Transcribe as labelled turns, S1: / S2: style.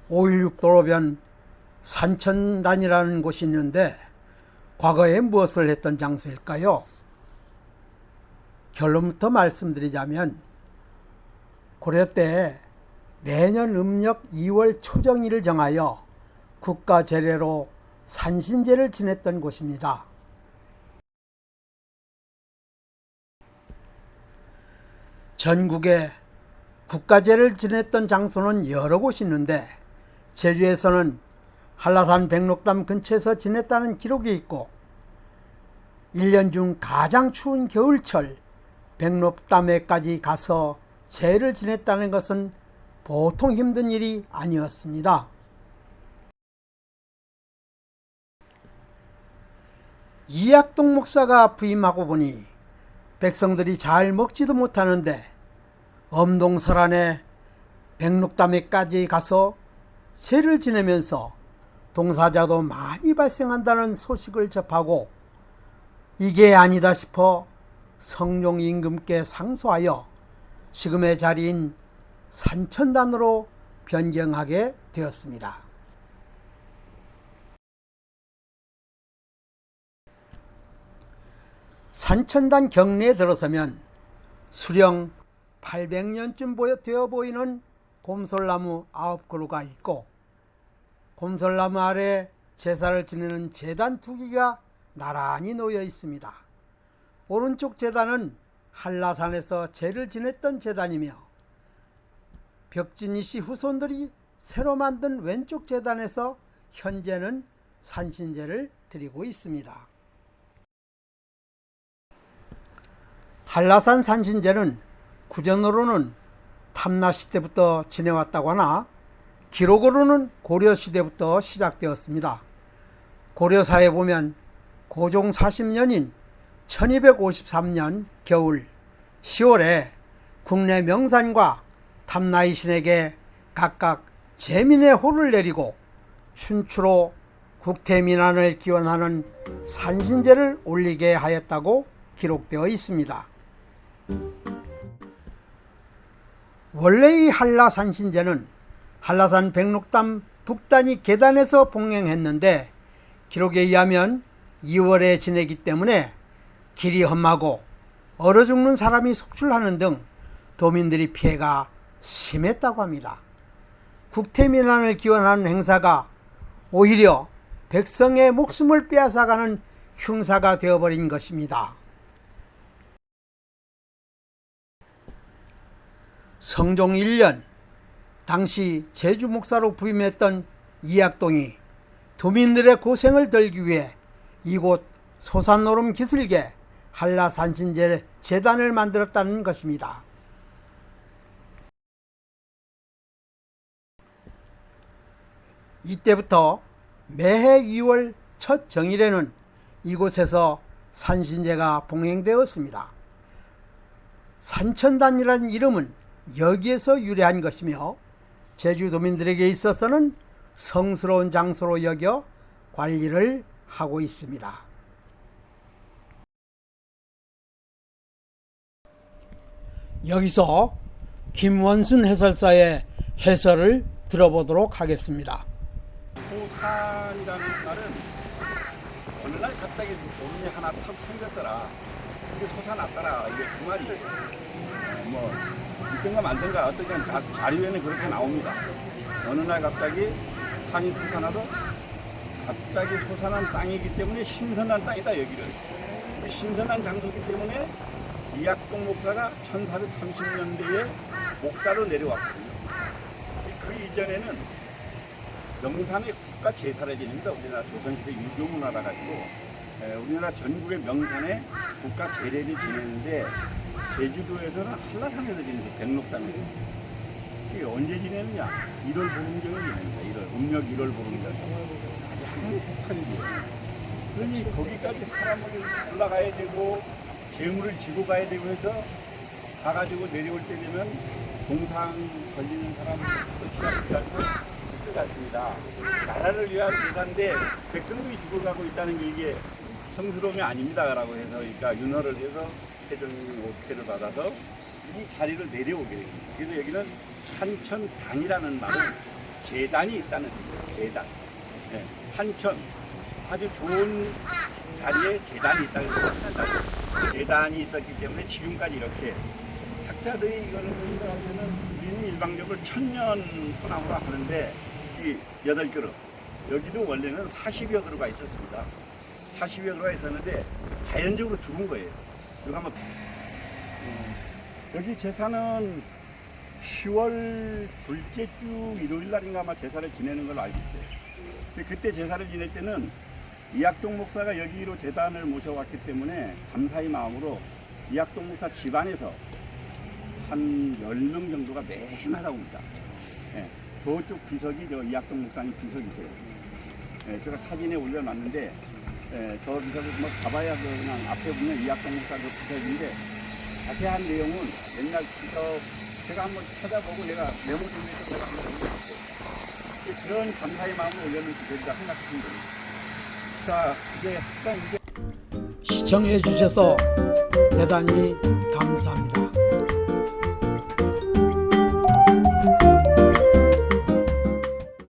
S1: 5.16 도로변 산천단이라는 곳이 있는데 과거에 무엇을 했던 장소일까요? 결론부터 말씀드리자면 고려 때 매년 음력 2월 초정일을 정하여 국가 제례로 산신제를 지냈던 곳입니다. 전국에 국가제를 지냈던 장소는 여러 곳이 있는데 제주에서는 한라산 백록담 근처에서 지냈다는 기록이 있고 1년 중 가장 추운 겨울철 백록담에까지 가서 제를 지냈다는 것은 보통 힘든 일이 아니었습니다. 이학동 목사가 부임하고 보니 백성들이 잘 먹지도 못하는데 엄동설안에 백록담에까지 가서 제를 지내면서 동사자도 많이 발생한다는 소식을 접하고 이게 아니다 싶어 성룡 임금께 상소하여 지금의 자리인 산천단으로 변경하게 되었습니다. 산천단 경내에 들어서면 수령 800년쯤 되어 보이는 곰솔나무 9그루가 있고 곰솔나무 아래 제사를 지내는 제단 2기가 나란히 놓여 있습니다. 오른쪽 제단은 한라산에서 제를 지냈던 제단이며 벽진이 씨 후손들이 새로 만든 왼쪽 제단에서 현재는 산신제를 드리고 있습니다. 한라산 산신제는 구전으로는 탐나시대부터 지내왔다고 하나 기록으로는 고려시대부터 시작되었습니다. 고려사에 보면 고종 40년인 1253년 겨울 10월에 국내 명산과 탐나이 신에게 각각 제민의 호를 내리고 춘추로 국태민안을 기원하는 산신제를 올리게 하였다고 기록되어 있습니다. 원래 이 한라산신제는 한라산 백록담 북단이 계단에서 봉행했는데 기록에 의하면 2월에 지내기 때문에 길이 험하고 얼어 죽는 사람이 속출하는 등 도민들이 피해가 심했다고 합니다. 국태민안을 기원하는 행사가 오히려 백성의 목숨을 빼앗아가는 흉사가 되어버린 것입니다. 성종 1년 당시 제주 목사로 부임했던 이학동이 도민들의 고생을 덜기 위해 이곳 소산노름 기슭에 한라산신제 재단을 만들었다는 것입니다. 이때부터 매해 2월 첫 정일에는 이곳에서 산신제가 봉행되었습니다. 산천단이라는 이름은 여기에서 유래한 것이며 제주도민들에게 있어서는 성스러운 장소로 여겨 관리를 하고 있습니다. 여기서 김원순 해설사의 해설을 들어보도록 하겠습니다.
S2: 소산이라는 말은 어느 날 갑자기 몸이 하나 턱 생겼더라. 이게 솟아났더라. 이게 그 말이에요. 뭐 있든가 말든가 어떤 자료에는 그렇게 나옵니다. 어느 날 갑자기 산이 솟아나도 갑자기 솟아난 땅이기 때문에 신선한 땅이다 여기를. 신선한 장소이기 때문에 이학동 목사가 1430년대에 목사로 내려왔거든요. 그 이전에는 명산의 국가 제사를 지냅니다. 우리나라 조선시대 유교문화라 가지고 우리나라 전국의 명산에 국가 제례를 지내는데 제주도에서는 한라산에서 지내서 백록담에 이게 언제 지내느냐? 1월 보름경을 지냅니다. 1월 음력 1월 보름경 아주 한국판이에요. 그러니 거기까지 사람을 올라가야 되고 재물을 지고 가야 되고 해서 가가지고 내려올 때 되면 동상 걸리는 사람부터 시작해가지고 끝 같습니다. 나라를 위한 제사인데 백성들이 죽어가고 있다는 게 이게 성스러움이 아닙니다라고 해서 그러니까 윤허를 해서 태종이 오케이를 받아서 이 자리를 내려오게 됩니다. 그래서 여기는 산천단이라는 말은 재단이 있다는 뜻이에요. 재단. 예, 산천 아주 좋은 자리에 재단이 있다는 뜻입니다. 재단이 있었기 때문에 지금까지 이렇게 학자들이 이거는 우리는 일방적으로 천년 소나무라 하는데 이 8그루 여기도 원래는 40여 그루가 있었습니다. 40여 그루가 있었는데 자연적으로 죽은 거예요. 이거 한번 여기 제사는 10월 둘째 주 일요일 날인가 아마 제사를 지내는 걸로 알고 있어요. 근데 그때 제사를 지낼 때는 이학동 목사가 여기로 제단을 모셔왔기 때문에 감사의 마음으로 이학동 목사 집안에서 한 10명 정도가 매해마다 옵니다. 예, 저쪽 비석이 저 이학동 목사님 비석이세요. 예, 제가 사진에 올려놨는데 예, 저 비석을 뭐 가봐야 그냥 앞에 보면 이학동 목사 그 비석인데 자세한 내용은 옛날 비석 제가 한번 찾아보고 내가 메모 좀 해서 제가 한번 올려볼게요. 그런 감사의 마음을 올려놓은 비석이다 생각하시면 됩니다. 자, 이제 시청해 주셔서 대단히 감사합니다.